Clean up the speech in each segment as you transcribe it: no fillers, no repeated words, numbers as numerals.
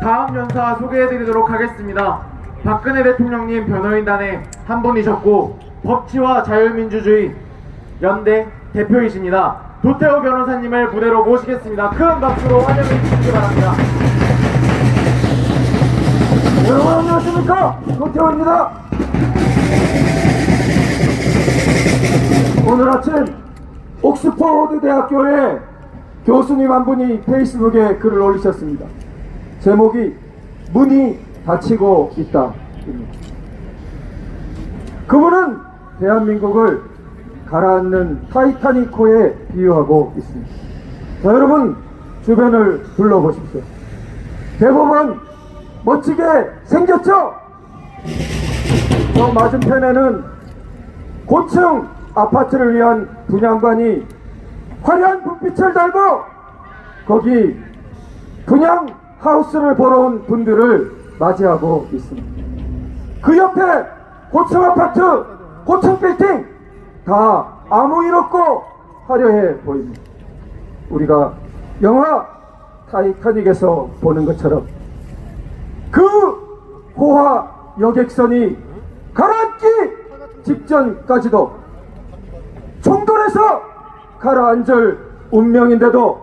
다음 연사 소개해드리도록 하겠습니다. 박근혜 대통령님 변호인단의 한 분이셨고 법치와 자유민주주의 연대 대표이십니다. 도태우 변호사님을 무대로 모시겠습니다. 큰 박수로 환영해 주시기 바랍니다. 여러분 안녕하십니까, 도태우입니다. 오늘 아침 옥스퍼드 대학교의 교수님 한 분이 페이스북에 글을 올리셨습니다. 제목이 문이 닫히고 있다. 그분은 대한민국을 가라앉는 타이타닉호에 비유하고 있습니다. 자, 여러분 주변을 둘러보십시오. 대법원 멋지게 생겼죠? 저 맞은편에는 고층 아파트를 위한 분양관이 화려한 불빛을 달고 거기 분양 하우스를 보러 온 분들을 맞이하고 있습니다. 그 옆에 고층 아파트, 고층 빌딩 다 아무 일 없고 화려해 보입니다. 우리가 영화 타이타닉에서 보는 것처럼 그 호화 여객선이 가라앉기 직전까지도 충돌해서 가라앉을 운명인데도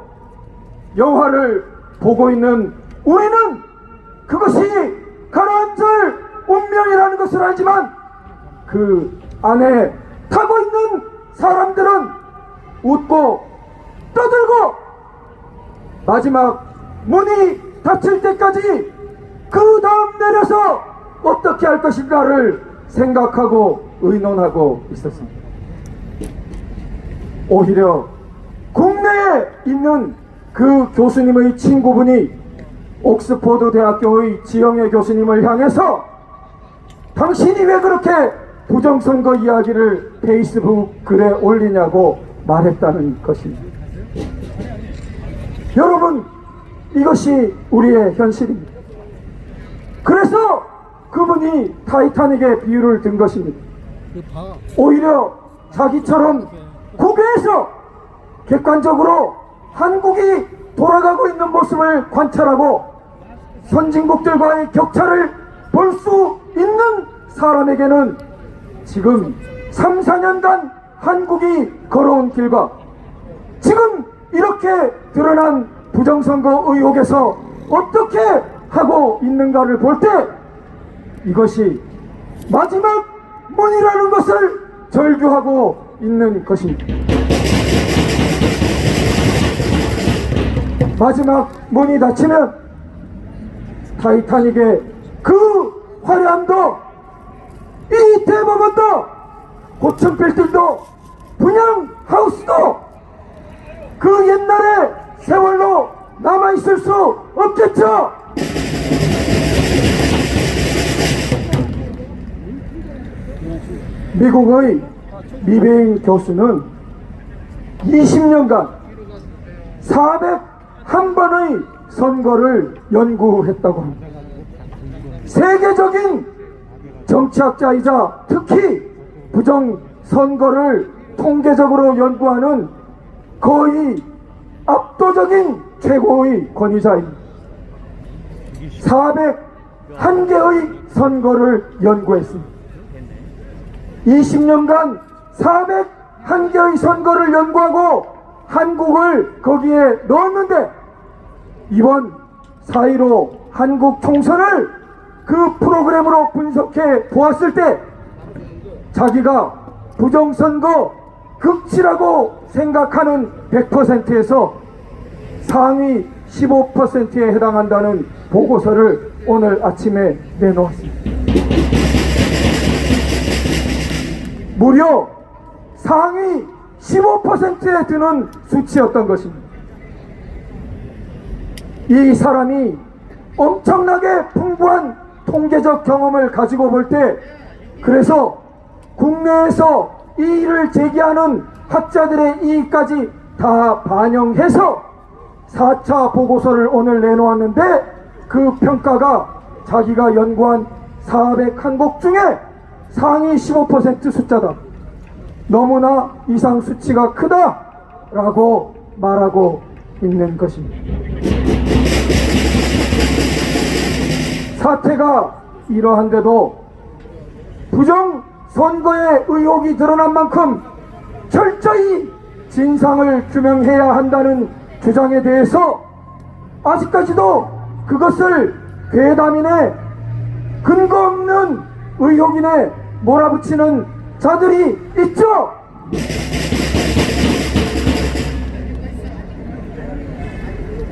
영화를 보고 있는 우리는 그것이 가라앉을 운명이라는 것을 알지만 그 안에 타고 있는 사람들은 웃고 떠들고 마지막 문이 닫힐 때까지 그 다음 내려서 어떻게 할 것인가를 생각하고 의논하고 있었습니다. 오히려 국내에 있는 그 교수님의 친구분이 옥스퍼드 대학교의 지영애 교수님을 향해서 당신이 왜 그렇게 부정선거 이야기를 페이스북 글에 올리냐고 말했다는 것입니다. 여러분, 이것이 우리의 현실입니다. 그래서 그분이 타이타닉의 비유를 든 것입니다. 오히려 자기처럼 국외에서 객관적으로 한국이 돌아가고 있는 모습을 관찰하고 선진국들과의 격차를 볼 수 있는 사람에게는 지금 3, 4년간 한국이 걸어온 길과 지금 이렇게 드러난 부정선거 의혹에서 어떻게 하고 있는가를 볼 때 이것이 마지막 문이라는 것을 절규하고 있는 것입니다. 마지막 문이 닫히면 타이타닉의 그 화려함도 이 대법원도 고층 빌딩도 분양 하우스도 그 옛날의 세월로 남아있을 수 없겠죠. 미국의 미베인 교수는 20년간 401번의 선거를 연구했다고 합니다. 세계적인 정치학자이자 특히 부정선거를 통계적으로 연구하는 거의 압도적인 최고의 권위자입니다. 401개의 선거를 연구했습니다. 20년간 401개의 선거를 연구하고 한국을 거기에 넣었는데 이번 4.15 한국 총선을 그 프로그램으로 분석해 보았을 때 자기가 부정선거 극치라고 생각하는 100%에서 상위 15%에 해당한다는 보고서를 오늘 아침에 내놓았습니다. 무려 상위 15%에 드는 수치였던 것입니다. 이 사람이 엄청나게 풍부한 통계적 경험을 가지고 볼 때, 그래서 국내에서 이 일을 제기하는 학자들의 이의까지 다 반영해서 4차 보고서를 오늘 내놓았는데, 그 평가가 자기가 연구한 401곡 중에 상위 15% 숫자다, 너무나 이상 수치가 크다라고 말하고 있는 것입니다. 사태가 이러한데도 부정 선거의 의혹이 드러난 만큼 철저히 진상을 규명해야 한다는 주장에 대해서 아직까지도 그것을 괴담이네, 근거 없는 의혹이네 몰아붙이는 자들이 있죠.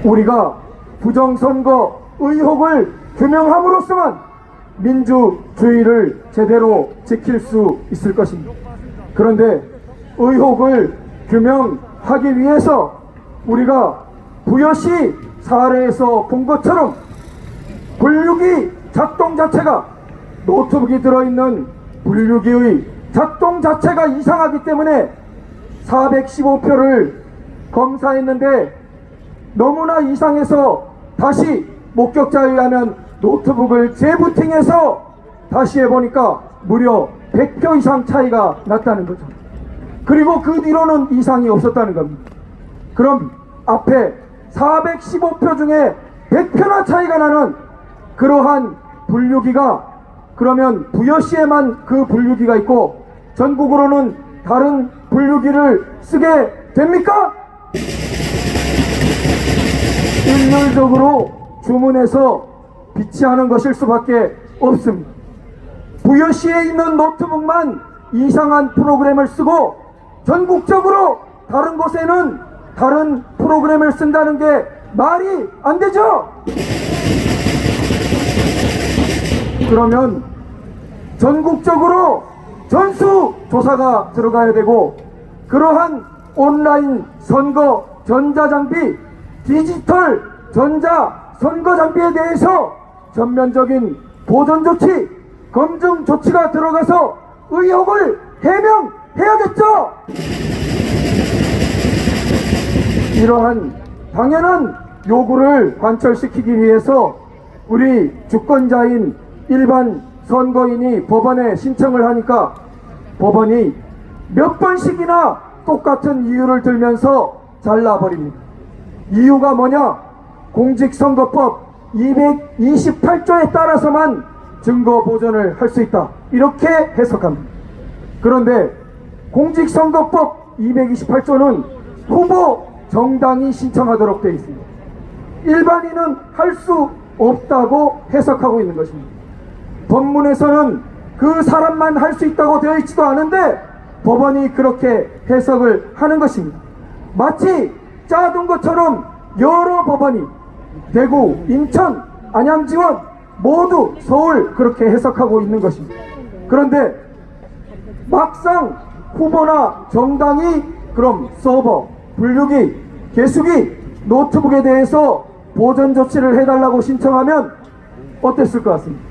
우리가 부정선거 의혹을 규명함으로써만 민주주의를 제대로 지킬 수 있을 것입니다. 그런데 의혹을 규명하기 위해서 우리가 부여시 사례에서 본 것처럼 분류기 작동 자체가, 노트북이 들어있는 분류기의 작동 자체가 이상하기 때문에 415표를 검사했는데 너무나 이상해서 다시 목격자에 의하면 노트북을 재부팅해서 다시 해보니까 무려 100표 이상 차이가 났다는 거죠. 그리고 그 뒤로는 이상이 없었다는 겁니다. 그럼 앞에 415표 중에 100표나 차이가 나는 그러한 분류기가, 그러면 부여시에만 그 분류기가 있고 전국으로는 다른 분류기를 쓰게 됩니까? 일률적으로 주문해서 비치하는 것일 수밖에 없습니다. 부여시에 있는 노트북만 이상한 프로그램을 쓰고 전국적으로 다른 곳에는 다른 프로그램을 쓴다는 게 말이 안 되죠? 그러면 전국적으로 전수조사가 들어가야 되고, 그러한 온라인 선거 전자장비, 디지털 전자 선거 장비에 대해서 전면적인 보존 조치, 검증 조치가 들어가서 의혹을 해명해야겠죠. 이러한 당연한 요구를 관철시키기 위해서 우리 주권자인 일반 선거인이 법원에 신청을 하니까 법원이 몇 번씩이나 똑같은 이유를 들면서 잘라버립니다. 이유가 뭐냐? 공직선거법 228조에 따라서만 증거 보존을 할 수 있다, 이렇게 해석합니다. 그런데 공직선거법 228조는 후보 정당이 신청하도록 되어 있습니다. 일반인은 할 수 없다고 해석하고 있는 것입니다. 법문에서는 그 사람만 할 수 있다고 되어 있지도 않은데 법원이 그렇게 해석을 하는 것입니다. 마치 짜둔 것처럼 여러 법원이 대구, 인천, 안양 지원, 모두 서울 그렇게 해석하고 있는 것입니다. 그런데 막상 후보나 정당이 그럼 서버, 분류기, 계수기, 노트북에 대해서 보존 조치를 해달라고 신청하면 어땠을 것 같습니다?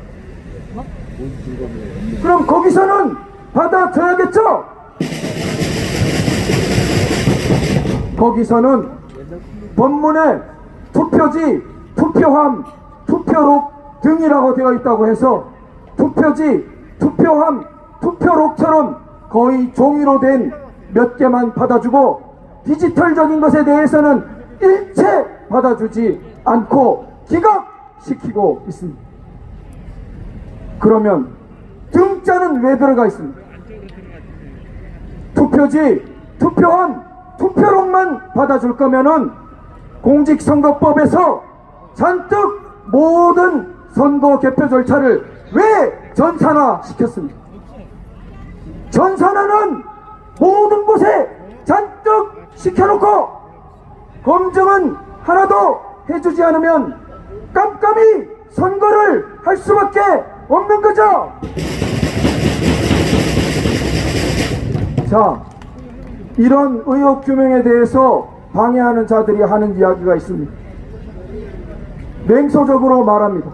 그럼 거기서는 받아줘야겠죠? 거기서는 법문에 투표지, 투표함, 투표록 등이라고 되어 있다고 해서 투표지, 투표함, 투표록처럼 거의 종이로 된 몇 개만 받아주고 디지털적인 것에 대해서는 일체 받아주지 않고 기각시키고 있습니다. 그러면 등자는 왜 들어가 있습니까? 투표지, 투표함, 투표록만 받아줄 거면은 공직선거법에서 잔뜩 모든 선거 개표 절차를 왜 전산화 시켰습니까? 전산화는 모든 곳에 잔뜩 시켜놓고 검증은 하나도 해주지 않으면 깜깜이 선거를 할 수밖에 없는 거죠. 자, 이런 의혹 규명에 대해서 방해하는 자들이 하는 이야기가 있습니다. 맹소적으로 말합니다.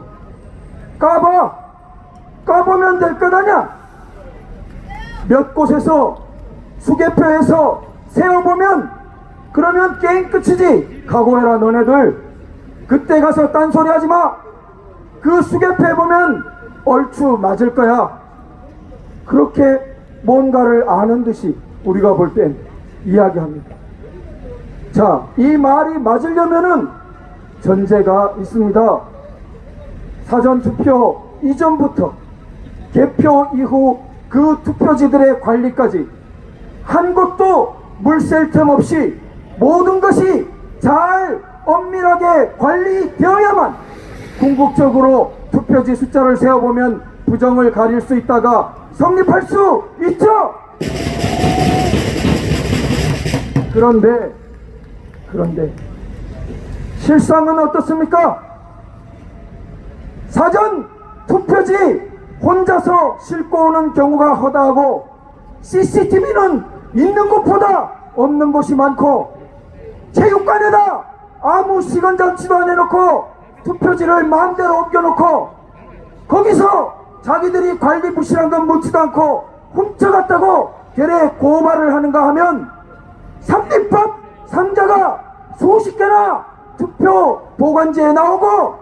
까보면 될 것 아냐? 몇 곳에서 수개표에서 세어보면 그러면 게임 끝이지. 각오해라 너네들. 그때 가서 딴소리 하지마. 그 수개표에 보면 얼추 맞을 거야. 그렇게 뭔가를 아는 듯이 우리가 볼 땐 이야기합니다. 자, 이 말이 맞으려면은 전제가 있습니다. 사전투표 이전부터 개표 이후 그 투표지들의 관리까지 한 곳도 물샐 틈 없이 모든 것이 잘 엄밀하게 관리되어야만 궁극적으로 투표지 숫자를 세어보면 부정을 가릴 수 있다가 성립할 수 있죠. 그런데 실상은 어떻습니까? 사전 투표지 혼자서 싣고 오는 경우가 허다하고 CCTV는 있는 곳보다 없는 곳이 많고 체육관에다 아무 시간 장치도 안 해놓고 투표지를 마음대로 옮겨놓고 거기서 자기들이 관리 부실한 건 묻지도 않고 훔쳐갔다고 결에 고발을 하는가 하면 삼립법 상자가 수십 개나 투표 보관지에 나오고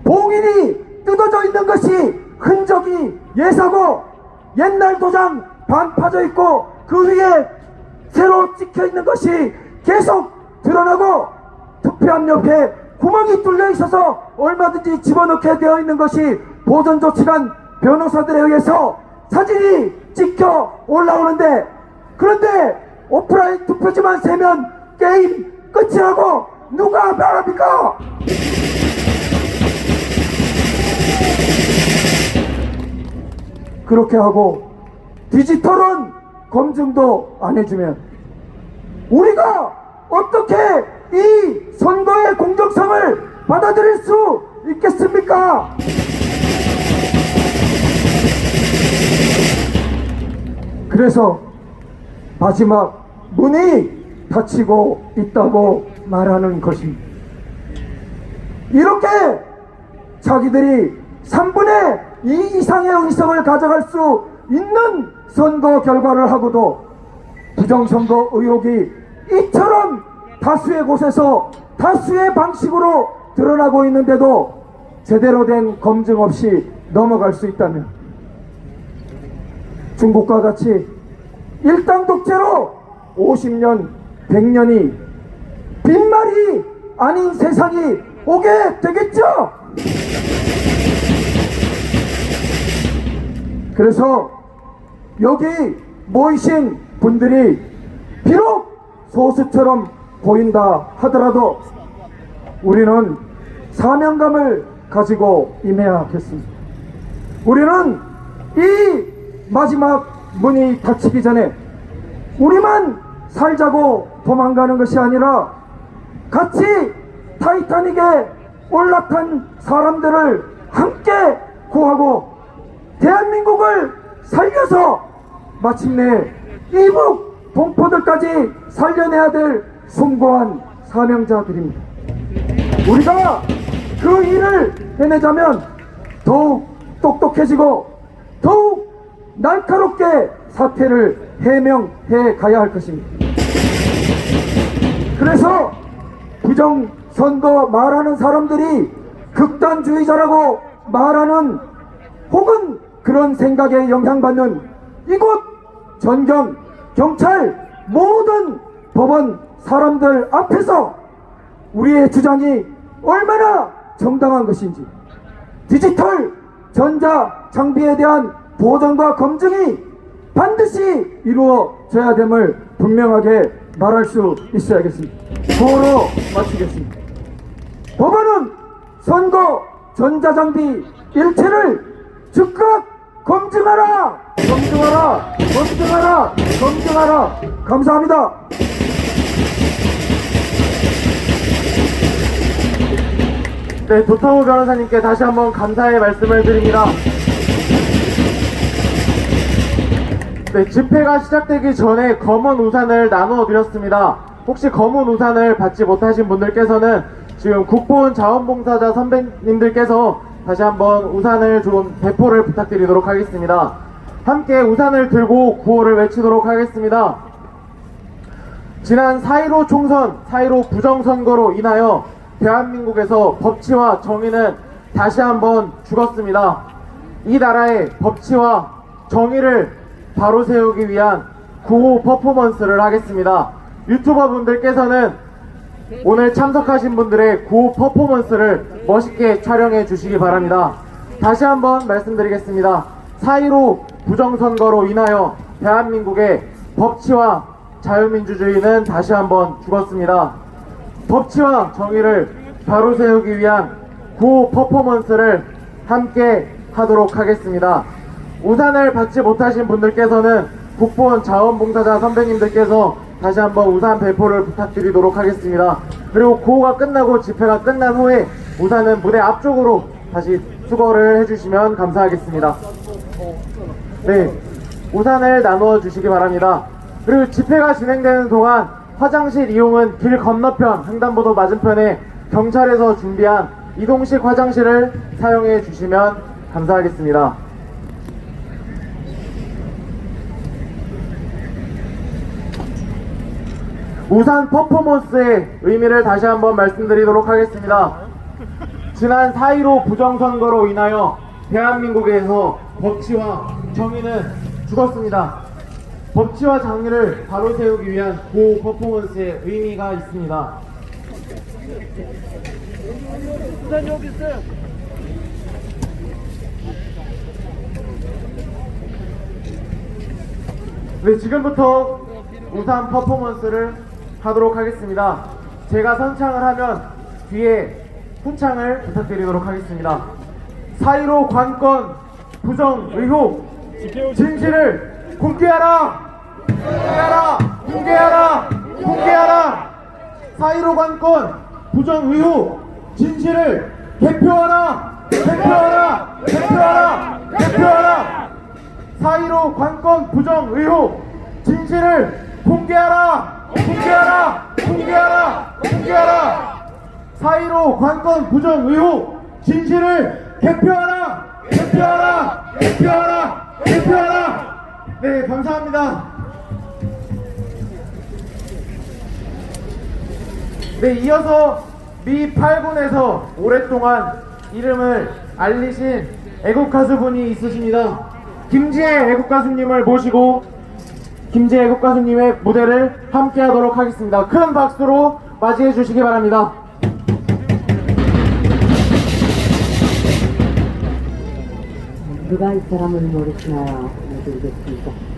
봉인이 뜯어져 있는 것이 흔적이 예사고 옛날 도장 반 파져 있고 그 위에 새로 찍혀 있는 것이 계속 드러나고 투표함 옆에 구멍이 뚫려 있어서 얼마든지 집어넣게 되어 있는 것이 보존 조치관 변호사들에 의해서 사진이 찍혀 올라오는데, 그런데 오프라인 투표지만 세면 게임 끝이라고 누가 말합니까? 그렇게 하고 디지털은 검증도 안 해주면 우리가 어떻게 이 선거의 공정성을 받아들일 수 있겠습니까? 그래서 마지막 문이 닫히고 있다고 말하는 것입니다. 이렇게 자기들이 3분의 2 이상의 의석을 가져갈 수 있는 선거 결과를 하고도 부정선거 의혹이 이처럼 다수의 곳에서 다수의 방식으로 드러나고 있는데도 제대로 된 검증 없이 넘어갈 수 있다면 중국과 같이 일당 독재로 50년, 100년이 빈말이 아닌 세상이 오게 되겠죠? 그래서 여기 모이신 분들이 비록 소수처럼 보인다 하더라도 우리는 사명감을 가지고 임해야 하겠습니다. 우리는 이 마지막 문이 닫히기 전에 우리만 살자고 도망가는 것이 아니라 같이 타이타닉에 올라탄 사람들을 함께 구하고 대한민국을 살려서 마침내 이북 동포들까지 살려내야 될 숭고한 사명자들입니다. 우리가 그 일을 해내자면 더욱 똑똑해지고 더욱 날카롭게 사태를 해명해 가야 할 것입니다. 그래서 부정선거 말하는 사람들이 극단주의자라고 말하는 혹은 그런 생각에 영향받는 이곳 전경, 경찰, 모든 법원 사람들 앞에서 우리의 주장이 얼마나 정당한 것인지, 디지털 전자 장비에 대한 보존과 검증이 반드시 이루어져야 됨을 분명하게 말할 수 있어야겠습니다. 구호로 마치겠습니다. 법원은 선거 전자장비 일체를 즉각 검증하라! 검증하라! 검증하라! 검증하라! 감사합니다. 네, 도타우 변호사님께 다시 한번 감사의 말씀을 드립니다. 네, 집회가 시작되기 전에 검은 우산을 나누어 드렸습니다. 혹시 검은 우산을 받지 못하신 분들께서는 지금 국보훈 자원봉사자 선배님들께서 다시 한번 우산을 좀 배포를 부탁드리도록 하겠습니다. 함께 우산을 들고 구호를 외치도록 하겠습니다. 지난 4.15 총선, 4.15 부정선거로 인하여 대한민국에서 법치와 정의는 다시 한번 죽었습니다. 이 나라의 법치와 정의를 바로 세우기 위한 구호 퍼포먼스를 하겠습니다. 유튜버 분들께서는 오늘 참석하신 분들의 구호 퍼포먼스를 멋있게 촬영해 주시기 바랍니다. 다시 한번 말씀드리겠습니다. 4.15 부정선거로 인하여 대한민국의 법치와 자유민주주의는 다시 한번 죽었습니다. 법치와 정의를 바로 세우기 위한 구호 퍼포먼스를 함께 하도록 하겠습니다. 우산을 받지 못하신 분들께서는 국보원 자원봉사자 선배님들께서 다시 한번 우산 배포를 부탁드리도록 하겠습니다. 그리고 구호가 끝나고 집회가 끝난 후에 우산은 무대 앞쪽으로 다시 수거를 해주시면 감사하겠습니다. 네, 우산을 나누어 주시기 바랍니다. 그리고 집회가 진행되는 동안 화장실 이용은 길 건너편 횡단보도 맞은편에 경찰에서 준비한 이동식 화장실을 사용해 주시면 감사하겠습니다. 우산 퍼포먼스의 의미를 다시 한번 말씀드리도록 하겠습니다. 지난 4.15 부정선거로 인하여 대한민국에서 법치와 정의는 죽었습니다. 법치와 정의를 바로 세우기 위한 구호 퍼포먼스의 의미가 있습니다. 우산 여기 있어요. 네, 지금부터 우산 퍼포먼스를 하도록 하겠습니다. 제가 선창을 하면 뒤에 후창을 부탁드리도록 하겠습니다. 4.15 관건 부정 의혹 진실을 공개하라! 공개하라! 공개하라! 공개하라! 4.15 관건 부정 의혹 진실을 개표하라! 개표하라! 개표하라! 개표하라! 4.15 관건 부정 의혹 진실을 공개하라! 공개하라! 공개하라! 공개하라! 4.15 관건 부정 의혹 진실을 개표하라! 개표하라! 개표하라! 개표하라! 네, 감사합니다. 네, 이어서 미 8군에서 오랫동안 이름을 알리신 애국가수분이 있으십니다. 김지혜 애국가수님을 모시고 김지혜 애국가수님의 무대를 함께 하도록 하겠습니다. 큰 박수로 맞이해 주시기 바랍니다. 누가 이 사람을 모르시나요? 모르겠습니다.